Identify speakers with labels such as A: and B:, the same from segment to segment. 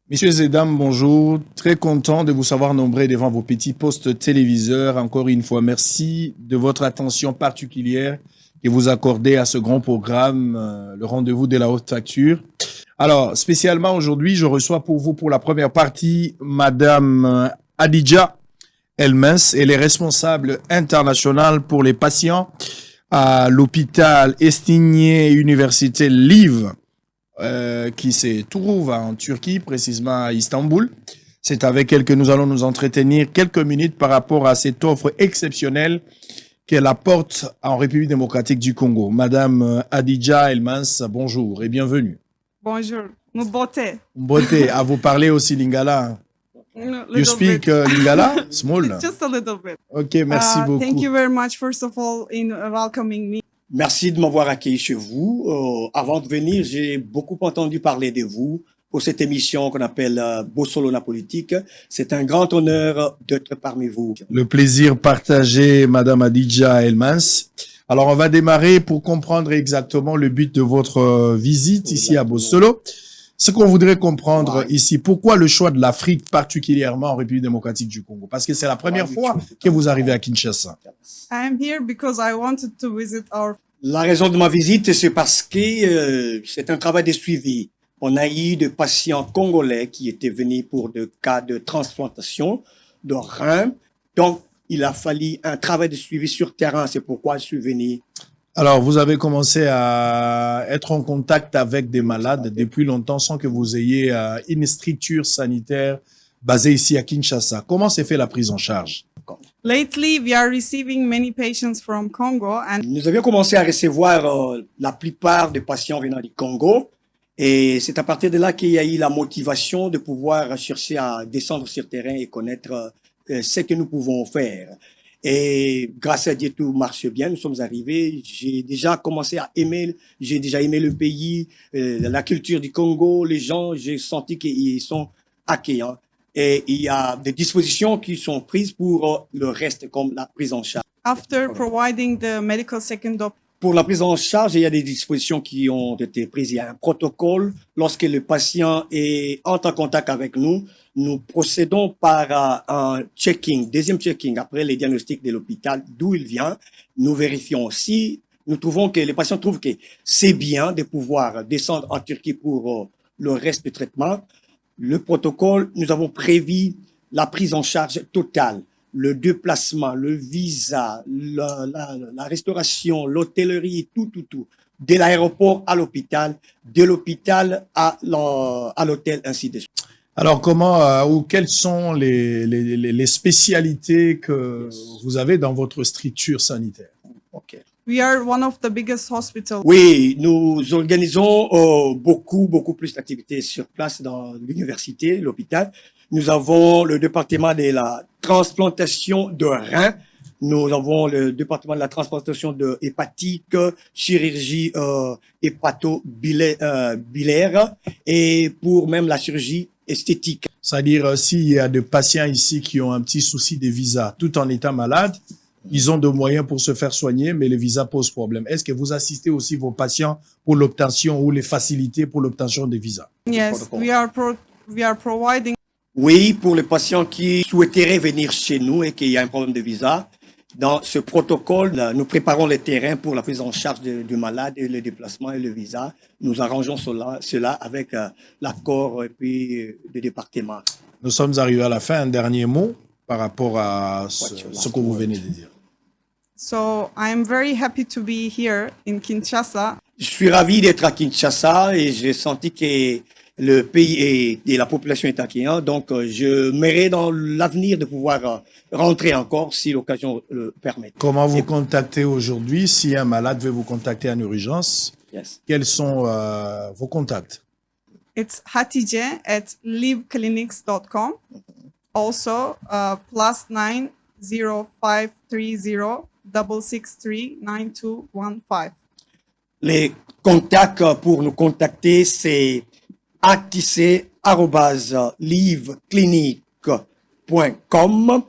A: Messieurs et dames, bonjour. Très content de vous savoir nombreux devant vos petits postes téléviseurs. Encore une fois, merci de votre attention particulière que vous accordez à ce grand programme, le rendez-vous de la haute facture. Alors, spécialement aujourd'hui, je reçois pour vous, pour la première partie, Madame Adidja Elmens. Elle est responsable internationale pour les patients à l'hôpital Estigné Université Liv. Qui se trouve en Turquie, précisément à Istanbul. C'est avec elle que nous allons nous entretenir quelques minutes par rapport à cette offre exceptionnelle qu'elle apporte en République démocratique du Congo. Madame Adidja Elmans, bonjour et bienvenue.
B: Bonjour. Mbote.
A: Mbote, à vous parler aussi Lingala. You speak Lingala? Small?
B: Just a little bit.
A: Ok, merci beaucoup.
B: Thank you very much, first of all, in welcoming me.
C: Merci de m'avoir accueilli chez vous. Avant de venir, j'ai beaucoup entendu parler de vous pour cette émission qu'on appelle Bossolo la politique. C'est un grand honneur d'être parmi vous.
A: Le plaisir partagé, Madame Adidja Elmans. Alors, on va démarrer pour comprendre exactement le but de votre visite ici à Bossolo. Ce qu'on voudrait comprendre ici, pourquoi le choix de l'Afrique, particulièrement en République démocratique du Congo? Parce que c'est la première fois que vous arrivez à Kinshasa.
B: I am here because I wanted to visit our...
C: La raison de ma visite, c'est parce que c'est un travail de suivi. On a eu des patients congolais qui étaient venus pour des cas de transplantation de reins. Donc, il a fallu un travail de suivi sur terrain. C'est pourquoi je suis venu.
A: Alors, vous avez commencé à être en contact avec des malades depuis longtemps sans que vous ayez une structure sanitaire basée ici à Kinshasa. Comment s'est fait la prise en charge?
B: Lately, we are receiving many patients from Congo and
C: Nous avions commencé à recevoir la plupart des patients venant du Congo. Et c'est à partir de là qu'il y a eu la motivation de pouvoir chercher à descendre sur le terrain et connaître ce que nous pouvons faire. Et grâce à Dieu, tout marche bien. Nous sommes arrivés. J'ai déjà aimé le pays, la culture du Congo, les gens. J'ai senti qu'ils sont accueillants. Et il y a des dispositions qui sont prises pour le reste, comme la prise en charge.
B: after providing the medical second opinion,
C: Pour la prise en charge, il y a des dispositions qui ont été prises. Il y a un protocole. Lorsque le patient entre en contact avec nous, nous procédons par un checking, deuxième checking, après les diagnostics de l'hôpital, d'où il vient. Nous vérifions aussi. Nous trouvons que les patients trouvent que c'est bien de pouvoir descendre en Turquie pour le reste du traitement. Le protocole, nous avons prévu la prise en charge totale. Le déplacement, le visa, la restauration, l'hôtellerie, tout. De l'aéroport à l'hôpital, de l'hôpital à l'hôtel, ainsi de suite.
A: Alors, comment ou quelles sont les spécialités que vous avez dans votre structure sanitaire?
C: Okay.
B: we are one of the biggest hospitals.
C: Oui, nous organisons beaucoup plus d'activités sur place dans l'université, l'hôpital. Nous avons le département de la transplantation de reins. Nous avons le département de la transplantation de hépatique, chirurgie hépato-biliaire et pour même la chirurgie esthétique.
A: C'est-à-dire, s'il y a des patients ici qui ont un petit souci de visa tout en étant malades, ils ont des moyens pour se faire soigner, mais le visa pose problème. Est-ce que vous assistez aussi vos patients pour l'obtention ou les facilités pour l'obtention des visas?
B: Yes, we are providing
C: Oui, pour les patients qui souhaiteraient venir chez nous et qu'il y a un problème de visa, dans ce protocole, là, nous préparons le terrain pour la prise en charge du malade et le déplacement et le visa. Nous arrangeons cela avec l'accord et puis du département.
A: Nous sommes arrivés à la fin. Un dernier mot par rapport à ce que vous venez de dire.
B: So I am very happy to be here in Kinshasa.
C: Je suis ravi d'être à Kinshasa et j'ai senti que le pays et la population est accueillant. Donc, je m'aimerais dans l'avenir de pouvoir rentrer encore si l'occasion le permet.
A: Comment vous contactez aujourd'hui? Si un malade veut vous contacter en urgence,
C: Yes.
A: quels sont vos contacts?
B: It's hatije@liveclinics.com. Also, +9 0530 663 9215.
C: Les contacts pour nous contacter, c'est atisse@liveclinique.com,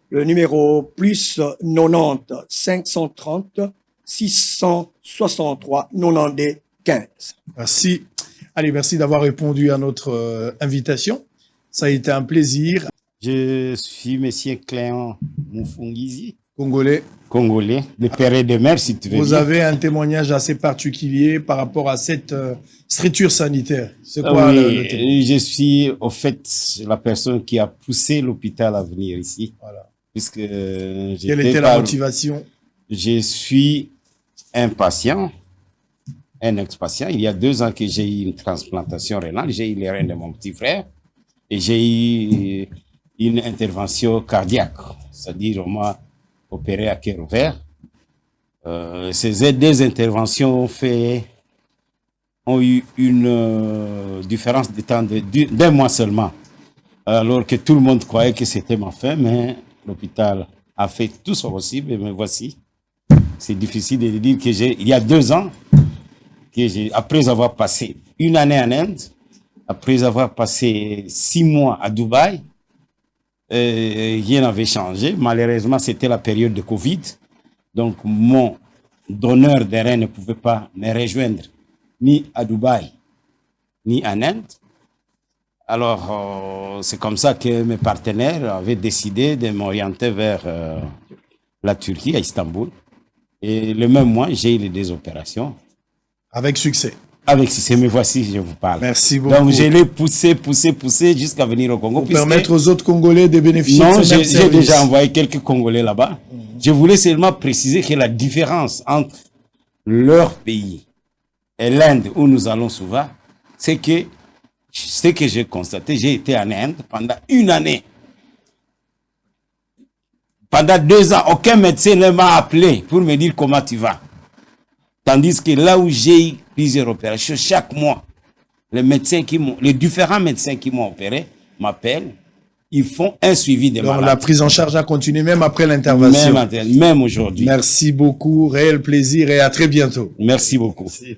C: le numéro plus 90 530 663 92 15.
A: Merci. Allez, merci d'avoir répondu à notre invitation. Ça a été un plaisir.
D: Je suis Monsieur Cléant Moufungizi,
A: Congolais,
D: congolais, de père et de mère, si tu veux
A: vous
D: dire.
A: avez un témoignage assez particulier par rapport à cette structure sanitaire. C'est quoi le témoignage?
D: Je suis au fait la personne qui a poussé l'hôpital à venir ici.
A: Voilà.
D: Puisque
A: Quelle était la motivation?
D: Je suis un patient, un ex-patient. Il y a 2 ans que j'ai eu une transplantation rénale. J'ai eu les reins de mon petit frère et j'ai eu une intervention cardiaque. C'est-à-dire, on m'a opéré à cœur ouvert. Ces 2 interventions ont eu une différence de temps d'1 mois seulement. Alors que tout le monde croyait que c'était ma fin, mais l'hôpital a fait tout son possible et me voici. C'est difficile de dire que il y a 2 ans, après avoir passé 1 année en Inde, après avoir passé 6 mois à Dubaï, rien n'avait changé. Malheureusement, c'était la période de Covid. Donc, mon donneur de reins ne pouvait pas me rejoindre ni à Dubaï, ni en Inde. Alors, c'est comme ça que mes partenaires avaient décidé de m'orienter vers la Turquie, à Istanbul. Et le même mois, j'ai eu les 2 opérations.
A: Avec succès.
D: Avec succès, me voici, je vous parle.
A: Merci beaucoup.
D: Donc, je l'ai poussé jusqu'à venir au Congo.
A: Pour permettre aux autres Congolais de bénéficier
D: Non,
A: de ce même
D: j'ai
A: service.
D: déjà envoyé quelques Congolais là-bas. Je voulais seulement préciser que la différence entre leur pays et l'Inde, où nous allons souvent, c'est que ce que j'ai constaté, j'ai été en Inde pendant 1 année. Pendant 2 ans, aucun médecin ne m'a appelé pour me dire comment tu vas. Tandis que là où j'ai eu plusieurs opérations, chaque mois, les différents médecins qui m'ont opéré m'appellent, ils font un suivi des
A: Donc,
D: malades.
A: la prise en charge a continué même après l'intervention.
D: Même aujourd'hui.
A: Merci beaucoup, réel plaisir et à très bientôt.
D: Merci beaucoup.
A: Merci.